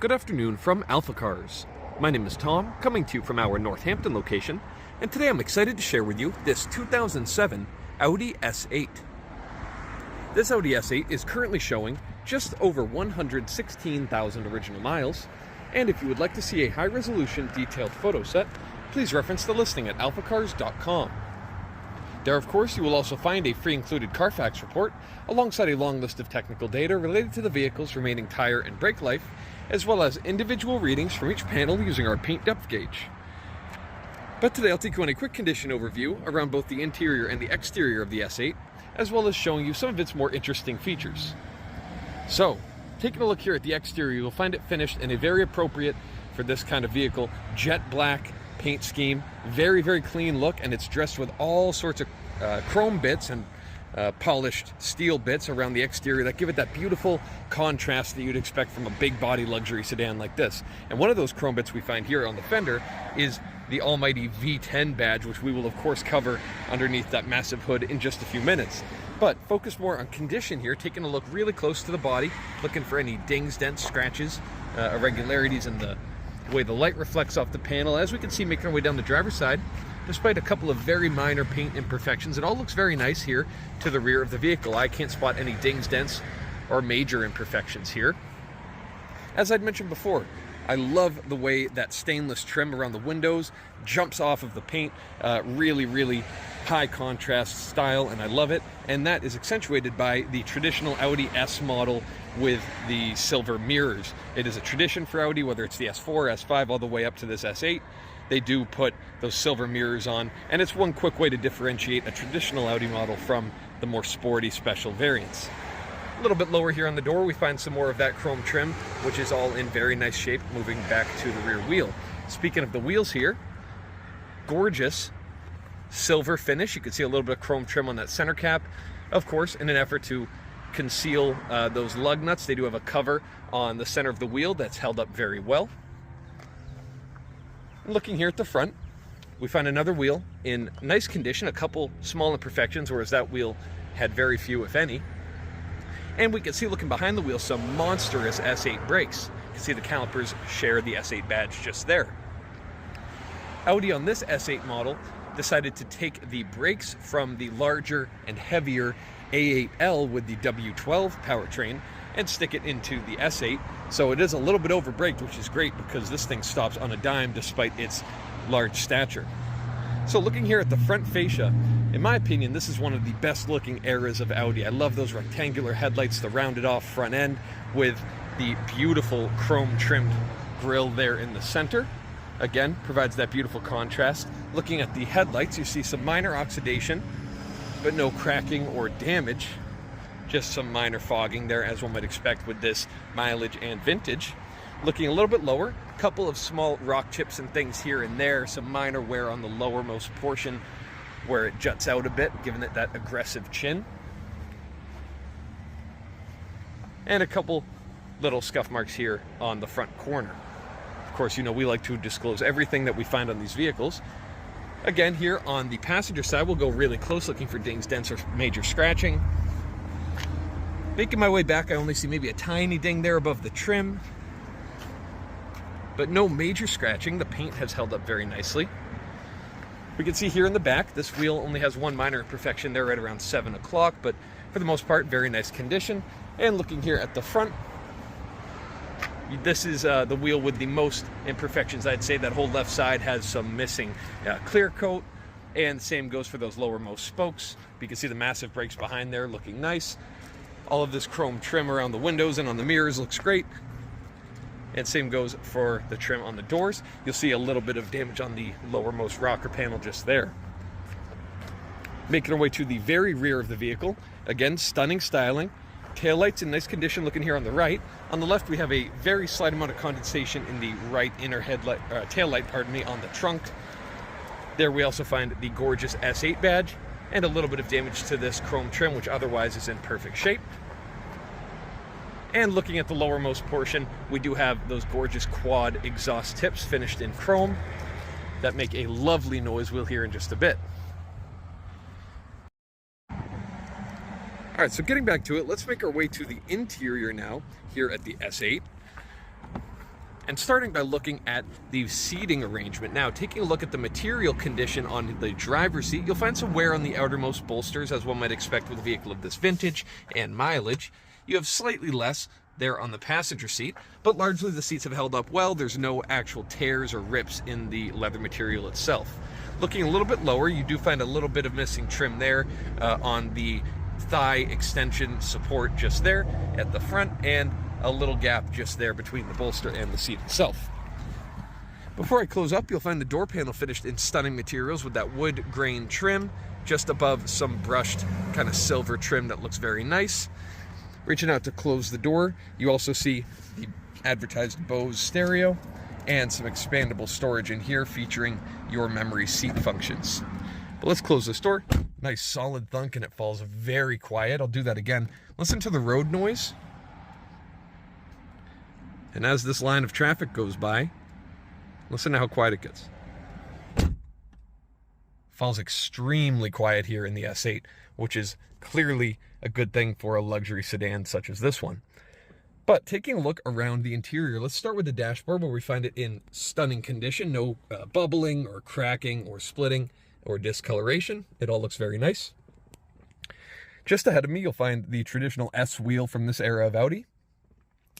Good afternoon from AlphaCars. My name is Tom, coming to you from our Northampton location, and today I'm excited to share with you this 2007 Audi S8. This Audi S8 is currently showing just over 116,000 original miles, and if you would like to see a high-resolution detailed photo set, please reference the listing at alphacars.com. There, of course, you will also find a free included Carfax report alongside a long list of technical data related to the vehicle's remaining tire and brake life, as well as individual readings from each panel using our paint depth gauge. But today I'll take you on a quick condition overview around both the interior and the exterior of the S8, as well as showing you some of its more interesting features. So, taking a look here at the exterior, you'll find it finished in a very appropriate for this kind of vehicle, jet black paint scheme, very, very clean look, and it's dressed with all sorts of chrome bits and polished steel bits around the exterior that give it that beautiful contrast that you'd expect from a big body luxury sedan like this. And one of those chrome bits we find here on the fender is the almighty V10 badge, which we will of course cover underneath that massive hood in just a few minutes. But focus more on condition here, taking a look really close to the body, looking for any dings, dents, scratches, irregularities in the way the light reflects off the panel. As we can see, making our way down the driver's side, despite a couple of very minor paint imperfections, it all looks very nice here to the rear of the vehicle. I can't spot any dings, dents, or major imperfections here. As I'd mentioned before, I love the way that stainless trim around the windows jumps off of the paint. Really, really high contrast style, and I love it. And that is accentuated by the traditional Audi S model with the silver mirrors. It is a tradition for Audi, whether it's the S4, S5, all the way up to this S8. They do put those silver mirrors on, and it's one quick way to differentiate a traditional Audi model from the more sporty special variants. A little bit lower here on the door, we find some more of that chrome trim, which is all in very nice shape, moving back to the rear wheel. Speaking of the wheels here, gorgeous silver finish. You can see a little bit of chrome trim on that center cap. Of course, in an effort to conceal those lug nuts, they do have a cover on the center of the wheel that's held up very well. Looking here at the front, we find another wheel in nice condition, a couple small imperfections, whereas that wheel had very few, if any. And we can see, looking behind the wheel, some monstrous S8 brakes. You can see the calipers share the S8 badge just there. Audi on this S8 model decided to take the brakes from the larger and heavier A8L with the W12 powertrain and stick it into the S8. So it is a little bit over braked, which is great because this thing stops on a dime despite its large stature. So looking here at the front fascia, in my opinion, this is one of the best looking eras of Audi. I love those rectangular headlights, the rounded off front end with the beautiful chrome trimmed grille there in the center. Again, provides that beautiful contrast. Looking at the headlights, you see some minor oxidation, but no cracking or damage. Just some minor fogging there, as one might expect with this mileage and vintage. Looking a little bit lower, a couple of small rock chips and things here and there, some minor wear on the lowermost portion where it juts out a bit, giving it that aggressive chin. And a couple little scuff marks here on the front corner. Of course, you know we like to disclose everything that we find on these vehicles. Again, here on the passenger side, we'll go really close, looking for dings, dents, or major scratching. Making my way back, I only see maybe a tiny ding there above the trim, but no major scratching. The paint has held up very nicely. We can see here in the back, this wheel only has one minor imperfection there right around 7 o'clock, but for the most part, very nice condition. And looking here at the front, this is the wheel with the most imperfections. I'd say that whole left side has some missing clear coat, and same goes for those lowermost spokes. You can see the massive brakes behind there looking nice. All of this chrome trim around the windows and on the mirrors looks great. And same goes for the trim on the doors. You'll see a little bit of damage on the lowermost rocker panel just there. Making our way to the very rear of the vehicle. Again, stunning styling. Taillights in nice condition looking here on the right. On the left, we have a very slight amount of condensation in the right inner headlight, taillight, on the trunk. There we also find the gorgeous S8 badge and a little bit of damage to this chrome trim, which otherwise is in perfect shape. And looking at the lowermost portion, we do have those gorgeous quad exhaust tips finished in chrome that make a lovely noise we'll hear in just a bit. All right, so getting back to it, let's make our way to the interior now here at the S8. and starting by looking at the seating arrangement. Now, taking a look at the material condition on the driver's seat, you'll find some wear on the outermost bolsters, as one might expect with a vehicle of this vintage and mileage. You have slightly less there on the passenger seat, but largely the seats have held up well. There's no actual tears or rips in the leather material itself. Looking a little bit lower, you do find a little bit of missing trim there on the thigh extension support just there at the front, and a little gap just there between the bolster and the seat itself. Before I close up, you'll find the door panel finished in stunning materials with that wood grain trim just above some brushed kind of silver trim that looks very nice. Reaching out to close the door, you also see the advertised Bose stereo and some expandable storage in here featuring your memory seat functions. But let's close this door. Nice solid thunk, and it falls very quiet. I'll do that again. Listen to the road noise. And as this line of traffic goes by, listen to how quiet it gets. Falls extremely quiet here in the S8, which is clearly a good thing for a luxury sedan such as this one. But taking a look around the interior, let's start with the dashboard, where we find it in stunning condition. No bubbling or cracking or splitting or discoloration. It all looks very nice. Just ahead of me, you'll find the traditional S wheel from this era of Audi.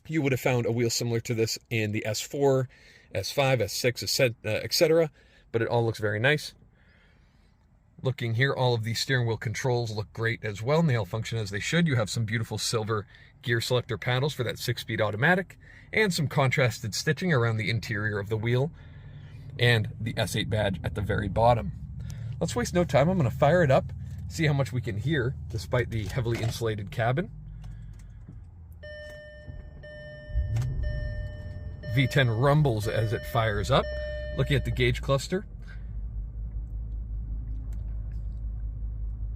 You would have found a wheel similar to this in the S4, S5, S6, etc., but it all looks very nice. Looking here, all of the steering wheel controls look great as well, and they all function as they should. You have some beautiful silver gear selector paddles for that 6-speed automatic, and some contrasted stitching around the interior of the wheel, and the S8 badge at the very bottom. Let's waste no time. I'm going to fire it up, see how much we can hear despite the heavily insulated cabin. V10 rumbles as it fires up. Looking at the gauge cluster,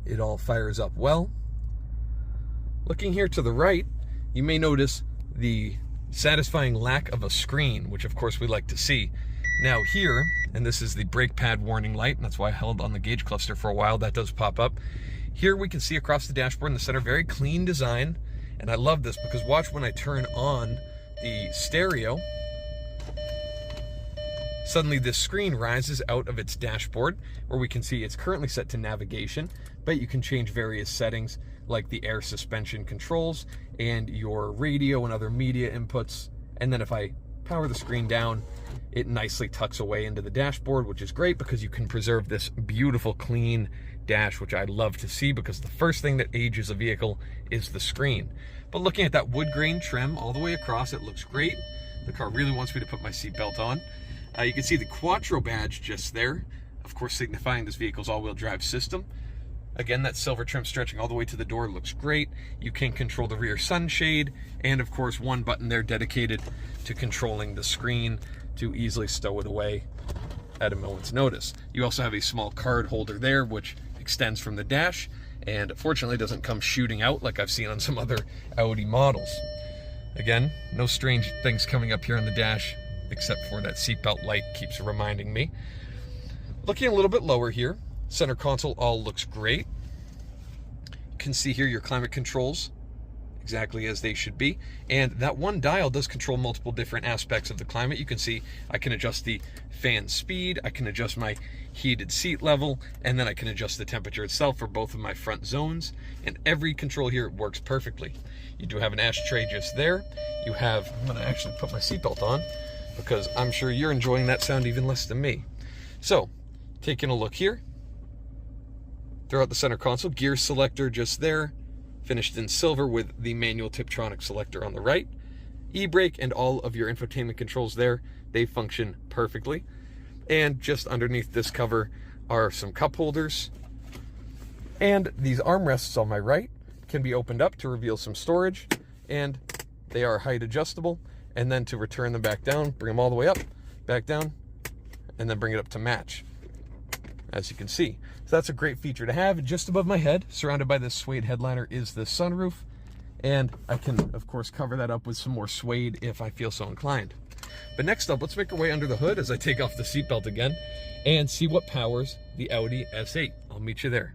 it all fires up well. Looking here to the right, you may notice the satisfying lack of a screen, which of course we like to see. Now here, and this is the brake pad warning light, and that's why I held on the gauge cluster for a while, that does pop up. Here we can see across the dashboard in the center, very clean design, and I love this because watch when I turn on the stereo, suddenly this screen rises out of its dashboard, where we can see it's currently set to navigation, but you can change various settings like the air suspension controls and your radio and other media inputs. And then if I power the screen down, it nicely tucks away into the dashboard, which is great because you can preserve this beautiful clean dash, which I love to see because the first thing that ages a vehicle is the screen. But looking at that wood grain trim all the way across, it looks great. The car really wants me to put my seatbelt on. You can see the Quattro badge just there, of course signifying this vehicle's all-wheel drive system. Again, that silver trim stretching all the way to the door looks great. You can control the rear sunshade, and of course one button there dedicated to controlling the screen to easily stow it away at a moment's notice. You also have a small card holder there, which extends from the dash, and fortunately doesn't come shooting out like I've seen on some other Audi models. Again, no strange things coming up here on the dash, except for that seatbelt light keeps reminding me. Looking a little bit lower here, center console all looks great. You can see here your climate controls exactly as they should be, and that one dial does control multiple different aspects of the climate. You can see I can adjust the fan speed, I can adjust my heated seat level, and then I can adjust the temperature itself for both of my front zones, and every control here works perfectly. You do have an ashtray just there. You have, I'm going to actually put my seatbelt on because I'm sure you're enjoying that sound even less than me. So, taking a look here, throughout the center console, gear selector just there, finished in silver with the manual Tiptronic selector on the right. E-brake and all of your infotainment controls there, they function perfectly. And just underneath this cover are some cup holders. And these armrests on my right can be opened up to reveal some storage, and they are height adjustable. And then to return them back down, bring them all the way up, back down, and then bring it up to match, as you can see. So that's a great feature to have. Just above my head, surrounded by this suede headliner, is the sunroof, and I can of course cover that up with some more suede if I feel so inclined. But next up, let's make our way under the hood as I take off the seatbelt again and see what powers the Audi S8. I'll meet you there.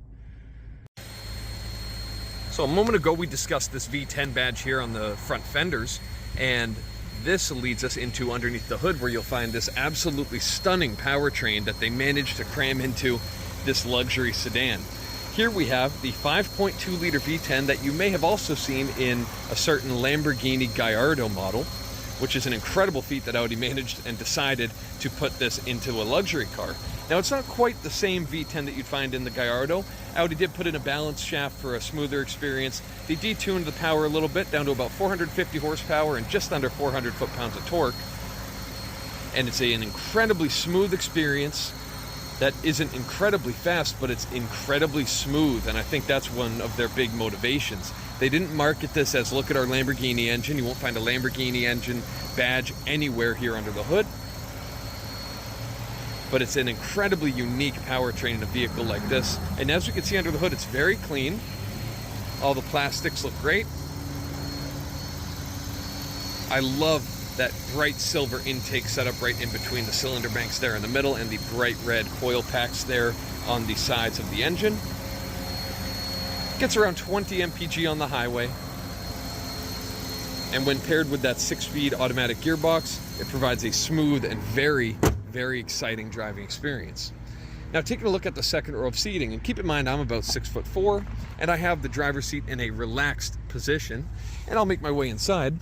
So a moment ago we discussed this V10 badge here on the front fenders, and this leads us into underneath the hood, where you'll find this absolutely stunning powertrain that they managed to cram into this luxury sedan. Here we have the 5.2 liter V10 that you may have also seen in a certain Lamborghini Gallardo model, which is an incredible feat that Audi managed and decided to put this into a luxury car. Now, it's not quite the same V10 that you'd find in the Gallardo. Audi did put in a balance shaft for a smoother experience. They detuned the power a little bit down to about 450 horsepower and just under 400 foot-pounds of torque. And it's an incredibly smooth experience that isn't incredibly fast, but it's incredibly smooth, and I think that's one of their big motivations. They didn't market this as, look at our Lamborghini engine. You won't find a Lamborghini engine badge anywhere here under the hood. But it's an incredibly unique powertrain in a vehicle like this. And as you can see under the hood, it's very clean. All the plastics look great. I love that bright silver intake setup right in between the cylinder banks there in the middle, and the bright red coil packs there on the sides of the engine. Gets around 20 mpg on the highway. And when paired with that 6-speed automatic gearbox, it provides a smooth and very, very exciting driving experience. Now, taking a look at the second row of seating, and keep in mind I'm about 6'4", and I have the driver's seat in a relaxed position, and I'll make my way inside,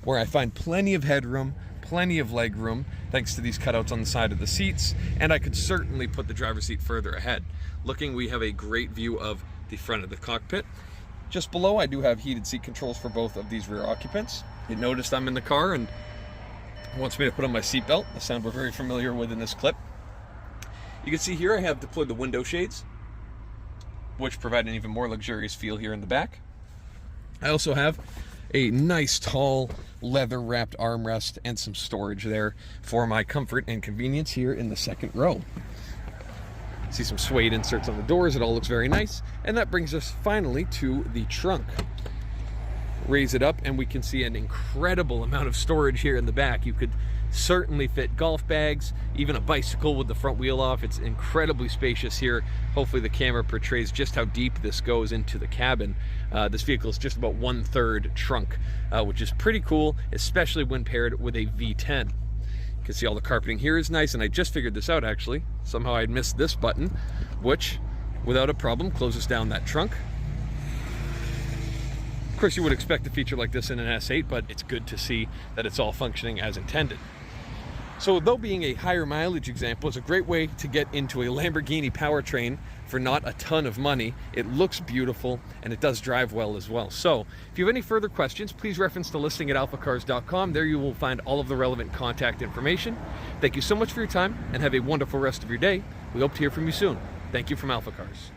where I find plenty of headroom, plenty of leg room, thanks to these cutouts on the side of the seats, and I could certainly put the driver's seat further ahead. Looking, we have a great view of the front of the cockpit. Just below, I do have heated seat controls for both of these rear occupants. You noticed I'm in the car and wants me to put on my seatbelt, a sound we're very familiar with in this clip. You can see here I have deployed the window shades, which provide an even more luxurious feel here in the back. I also have a nice tall leather wrapped armrest and some storage there for my comfort and convenience here in the second row. See some suede inserts on the doors. It all looks very nice. And that brings us finally to the trunk. Raise it up and we can see an incredible amount of storage here in the back. You could certainly fit golf bags, even a bicycle with the front wheel off. It's incredibly spacious here. Hopefully the camera portrays just how deep this goes into the cabin. This vehicle is just about 1/3 trunk, which is pretty cool, especially when paired with a V10. You can see all the carpeting here is nice, and I just figured this out actually. Somehow I'd missed this button, which without a problem closes down that trunk. Of course, you would expect a feature like this in an S8, but it's good to see that it's all functioning as intended. So though being a higher mileage example, it's a great way to get into a Lamborghini powertrain for not a ton of money. It looks beautiful and it does drive well as well. So if you have any further questions, please reference the listing at alphacars.com. There you will find all of the relevant contact information. Thank you so much for your time and have a wonderful rest of your day. We hope to hear from you soon. Thank you from AlphaCars.